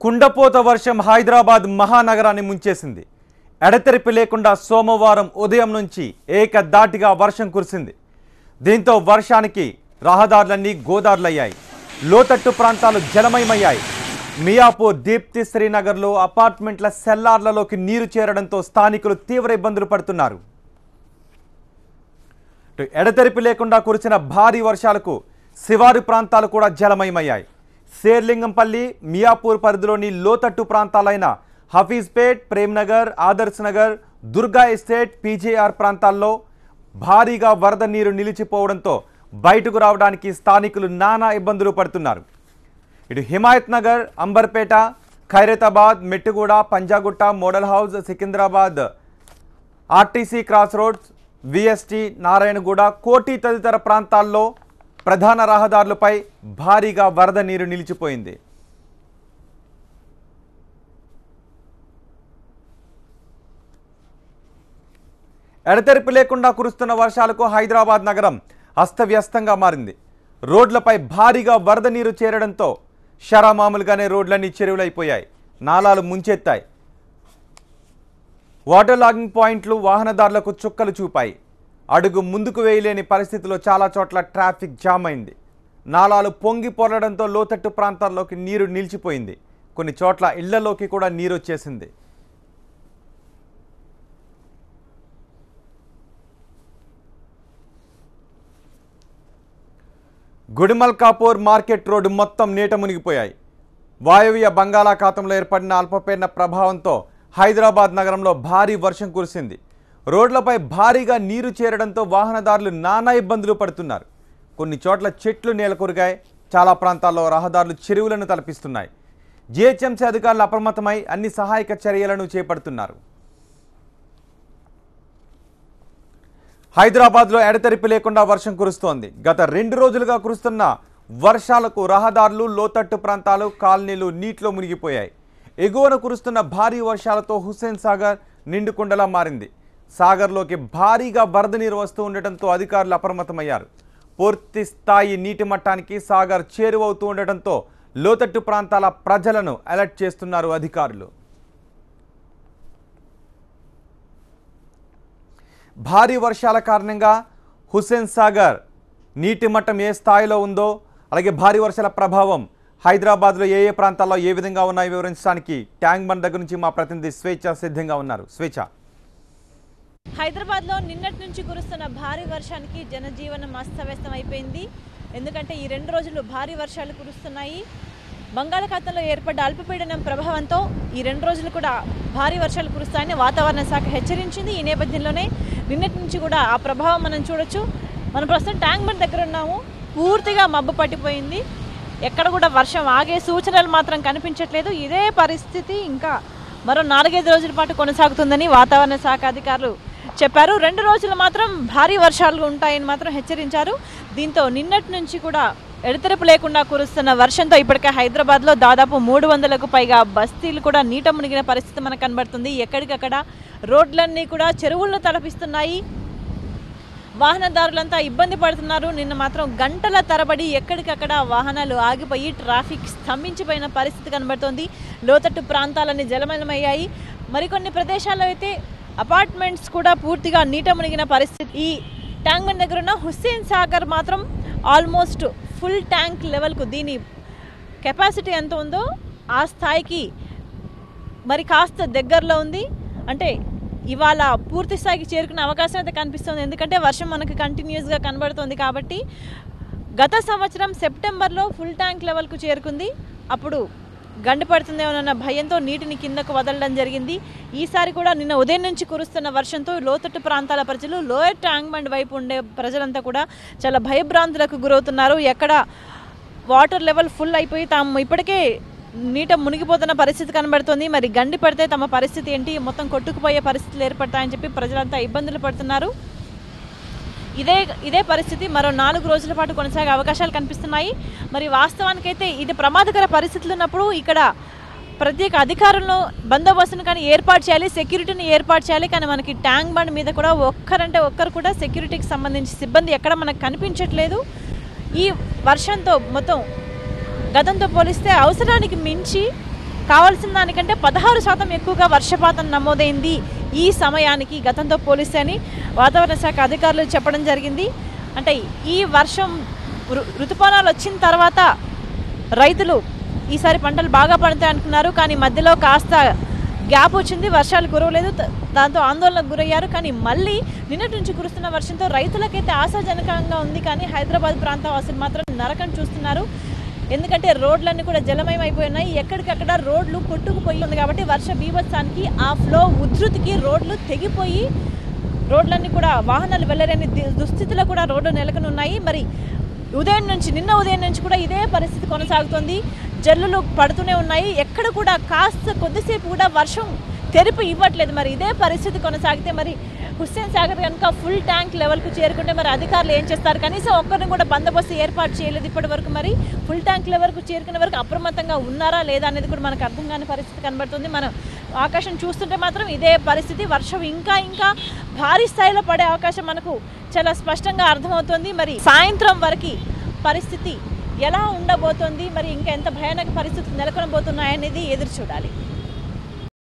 కుండపోత వర్షం హైదరాబాద్ మహానగరాన్ని ముంచేసింది. ఎడతెరిపి లేకుండా సోమవారం ఉదయం నుంచి ఏకధాటిగా వర్షం కురిసింది. దీంతో వర్షానికి రహదారులన్నీ గోదారులయ్యాయి. లోతట్టు ప్రాంతాలు జలమయమయ్యాయి. మియాపూర్, దీప్తి, శ్రీనగర్లో అపార్ట్మెంట్ల సెల్లార్లలోకి నీరు చేరడంతో స్థానికులు తీవ్ర ఇబ్బందులు పడుతున్నారు. ఎడతెరిపి లేకుండా కురిసిన భారీ వర్షాలకు శివారు ప్రాంతాలు కూడా జలమయమయ్యాయి. శేర్లింగంపల్లి, మియాపూర్ పరిధిలోని లోతట్టు ప్రాంతాలైన హఫీజ్పేట్, ప్రేమ్నగర్, ఆదర్శ్ నగర్, దుర్గా ఎస్టేట్, పీజేఆర్ ప్రాంతాల్లో భారీగా వరద నీరు నిలిచిపోవడంతో బయటకు రావడానికి స్థానికులు నానా ఇబ్బందులు పడుతున్నారు. ఇటు Himayat Nagar, Amberpet, Khairatabad, Mettuguda, Panjagutta, Model House, Secunderabad, RTC Cross Roads, VST, Narayanaguda, Koti తదితర ప్రాంతాల్లో ప్రధాన రహదారులపై భారీగా వరద నీరు నిలిచిపోయింది. ఎడతెరిపి లేకుండా కురుస్తున్న వర్షాలకు హైదరాబాద్ నగరం అస్తవ్యస్తంగా మారింది. రోడ్లపై భారీగా వరద నీరు చేరడంతో షరామామూలుగానే రోడ్లన్నీ చెరువులైపోయాయి. నాలాలు ముంచెత్తాయి. వాటర్ లాగింగ్ పాయింట్లు వాహనదారులకు చుక్కలు చూపాయి. అడుగు ముందుకు వేయలేని పరిస్థితిలో చాలా చోట్ల ట్రాఫిక్ జామ్ అయింది. నాలాలు పొంగి పొరలడంతో లోతట్టు ప్రాంతాల్లోకి నీరు నిలిచిపోయింది. కొన్ని చోట్ల ఇళ్లలోకి కూడా నీరు వచ్చేసింది. గుడిమల్కాపూర్ మార్కెట్ రోడ్డు మొత్తం నీట మునిగిపోయాయి. వాయవ్య బంగాళాఖాతంలో ఏర్పడిన అల్పపీడన ప్రభావంతో హైదరాబాద్ నగరంలో భారీ వర్షం కురిసింది. రోడ్లపై భారీగా నీరు చేరడంతో వాహనదారులు నానా ఇబ్బందులు పడుతున్నారు. కొన్ని చోట్ల చెట్లు నేలకొరిగాయి. చాలా ప్రాంతాల్లో రహదారులు చెరువులను తలపిస్తున్నాయి. జీహెచ్ఎంసీ అధికారులు అప్రమత్తమై అన్ని సహాయక చర్యలను చేపడుతున్నారు. హైదరాబాద్లో ఎడతెరిపి లేకుండా వర్షం కురుస్తోంది. గత 2 రోజులుగా కురుస్తున్న వర్షాలకు రహదారులు, లోతట్టు ప్రాంతాలు, కాలనీలు నీటిలో మునిగిపోయాయి. ఎగువన కురుస్తున్న భారీ వర్షాలతో హుస్సేన్ సాగర్ నిండుకుండలా మారింది. సాగర్లోకి భారీగా వరద నీరు వస్తూ ఉండటంతో అధికారులు అప్రమత్తమయ్యారు. పూర్తి స్థాయి నీటి మట్టానికి సాగర్ చేరువవుతూ ఉండటంతో లోతట్టు ప్రాంతాల ప్రజలను అలర్ట్ చేస్తున్నారు అధికారులు. భారీ వర్షాల కారణంగా హుస్సేన్ సాగర్ నీటి మట్టం ఏ స్థాయిలో ఉందో, అలాగే భారీ వర్షాల ప్రభావం హైదరాబాద్లో ఏ ప్రాంతాల్లో ఏ విధంగా ఉన్నాయో వివరించడానికి ట్యాంక్ బండ్ దగ్గర నుంచి మా ప్రతినిధి స్వేచ్ఛ సిద్ధంగా ఉన్నారు. స్వేచ్ఛ. హైదరాబాద్లో నిన్నటి నుంచి కురుస్తున్న భారీ వర్షానికి జనజీవనం అస్తవ్యస్తం అయిపోయింది. ఎందుకంటే ఈ 2 రోజులు భారీ వర్షాలు కురుస్తున్నాయి. బంగాళాఖాతంలో ఏర్పడ్డ అల్పపీడనం ప్రభావంతో ఈ 2 రోజులు కూడా భారీ వర్షాలు కురుస్తాయని వాతావరణ శాఖ హెచ్చరించింది. ఈ నేపథ్యంలోనే నిన్నటి నుంచి కూడా ఆ ప్రభావం మనం చూడొచ్చు. మనం ప్రస్తుతం ట్యాంక్ బండ్ దగ్గర ఉన్నాము. పూర్తిగా మబ్బు పట్టిపోయింది. ఎక్కడ కూడా వర్షం ఆగే సూచనలు మాత్రం కనిపించట్లేదు. ఇదే పరిస్థితి ఇంకా మరో 4-5 రోజుల పాటు కొనసాగుతుందని వాతావరణ శాఖ అధికారులు చెప్పారు. 2 రోజులు మాత్రం భారీ వర్షాలు ఉంటాయని మాత్రం హెచ్చరించారు. దీంతో నిన్నటి నుంచి కూడా ఎడతెరిపి లేకుండా కురుస్తున్న వర్షంతో ఇప్పటికే హైదరాబాద్లో దాదాపు 300కు పైగా బస్తీలు కూడా నీట మునిగిన పరిస్థితి మనకు కనబడుతుంది. ఎక్కడికక్కడ రోడ్లన్నీ కూడా చెరువులను తలపిస్తున్నాయి. వాహనదారులంతా ఇబ్బంది పడుతున్నారు. నిన్న మాత్రం గంటల తరబడి ఎక్కడికక్కడ వాహనాలు ఆగిపోయి ట్రాఫిక్ స్తంభించిపోయిన పరిస్థితి కనబడుతోంది. లోతట్టు ప్రాంతాలన్నీ జలమయమయ్యాయి. మరికొన్ని ప్రదేశాల్లో అయితే అపార్ట్మెంట్స్ కూడా పూర్తిగా నీట మునిగిన పరిస్థితి. ఈ ట్యాంక్ బండ్ దగ్గర ఉన్న హుస్సేన్ సాగర్ మాత్రం ఆల్మోస్ట్ ఫుల్ ట్యాంక్ లెవెల్కు, దీని కెపాసిటీ ఎంత ఉందో ఆ స్థాయికి మరి కాస్త దగ్గరలో ఉంది. అంటే ఇవాళ పూర్తి స్థాయికి చేరుకునే అవకాశం అయితే కనిపిస్తుంది. ఎందుకంటే వర్షం మనకు కంటిన్యూస్గా కనబడుతుంది కాబట్టి. గత సంవత్సరం సెప్టెంబర్లో ఫుల్ ట్యాంక్ లెవెల్కు చేరుకుంది. అప్పుడు గండిపడుతుందేమోనన్న భయంతో నీటిని కిందకు వదలడం జరిగింది. ఈసారి కూడా నిన్న ఉదయం నుంచి కురుస్తున్న వర్షంతో లోతట్టు ప్రాంతాల ప్రజలు, లోయర్ ట్యాంక్ బండ్ వైపు ఉండే ప్రజలంతా కూడా చాలా భయభ్రాంతులకు గురవుతున్నారు. ఎక్కడ వాటర్ లెవెల్ ఫుల్ అయిపోయి తాము ఇప్పటికే నీట మునిగిపోతున్న పరిస్థితి కనబడుతుంది. మరి గండి పడితే తమ పరిస్థితి ఏంటి, మొత్తం కొట్టుకుపోయే పరిస్థితులు ఏర్పడతాయని చెప్పి ప్రజలంతా ఇబ్బందులు పడుతున్నారు. ఇదే పరిస్థితి మరో 4 రోజుల పాటు కొనసాగే అవకాశాలు కనిపిస్తున్నాయి. మరి వాస్తవానికైతే ఇది ప్రమాదకర పరిస్థితులు ఉన్నప్పుడు ఇక్కడ ప్రత్యేక అధికారులను, బందోబస్తును కానీ ఏర్పాటు చేయాలి, సెక్యూరిటీని ఏర్పాటు చేయాలి. కానీ మనకి ట్యాంక్ బండ్ మీద కూడా ఒక్కరు కూడా సెక్యూరిటీకి సంబంధించి సిబ్బంది ఎక్కడ మనకు కనిపించట్లేదు. ఈ వర్షంతో మొత్తం గతంతో పోలిస్తే అవసరానికి మించి కావాల్సిన దానికంటే 16% ఎక్కువగా వర్షపాతం నమోదైంది ఈ సమయానికి గతంతో పోలిస్తే అని వాతావరణ శాఖ అధికారులు చెప్పడం జరిగింది. అంటే ఈ వర్షం ఋతుపవనాలు వచ్చిన తర్వాత రైతులు ఈసారి పంటలు బాగా పండుతాయి అనుకున్నారు. కానీ మధ్యలో కాస్త గ్యాప్ వచ్చింది, వర్షాలు కురవలేదు, దాంతో ఆందోళనకు గురయ్యారు. కానీ మళ్ళీ నిన్నటి నుంచి కురుస్తున్న వర్షంతో రైతులకైతే ఆశాజనకంగా ఉంది. కానీ హైదరాబాద్ ప్రాంత వాసులు మాత్రం నరకం చూస్తున్నారు. ఎందుకంటే రోడ్లన్నీ కూడా జలమయం అయిపోయినాయి, ఎక్కడికక్కడ రోడ్లు కొట్టుకుపోయి ఉంది. కాబట్టి వర్ష బీభత్సానికి ఆ ఫ్లో ఉధృతికి రోడ్లు తెగిపోయి రోడ్లన్నీ కూడా వాహనాలు వెళ్ళలేని దుస్థితిలో కూడా రోడ్లు నెలకొని ఉన్నాయి. మరి నిన్న ఉదయం నుంచి కూడా ఇదే పరిస్థితి కొనసాగుతుంది. జల్లులు పడుతూనే ఉన్నాయి, ఎక్కడ కూడా కాస్త కొద్దిసేపు కూడా వర్షం తెరిపి ఇవ్వట్లేదు. మరి ఇదే పరిస్థితి కొనసాగితే మరి హుస్సేన్ సాగర్ కనుక ఫుల్ ట్యాంక్ లెవెల్కు చేరుకుంటే మరి అధికారులు ఏం చేస్తారు? కనీసం ఒక్కరిని కూడా బందోబస్తు ఏర్పాటు చేయలేదు ఇప్పటి వరకు. మరి ఫుల్ ట్యాంక్ లెవెల్కు చేరుకునే వరకు అప్రమత్తంగా ఉన్నారా లేదా అనేది కూడా మనకు అర్థం కాని పరిస్థితి కనబడుతుంది. మనం ఆకాశం చూస్తుంటే మాత్రం ఇదే పరిస్థితి. వర్షం ఇంకా భారీ స్థాయిలో పడే అవకాశం మనకు చాలా స్పష్టంగా అర్థమవుతుంది. మరి సాయంత్రం వరకు పరిస్థితి ఎలా ఉండబోతోంది, మరి ఇంకా ఎంత భయానక పరిస్థితులు నెలకొనబోతున్నాయనేది ఎదురు చూడాలి.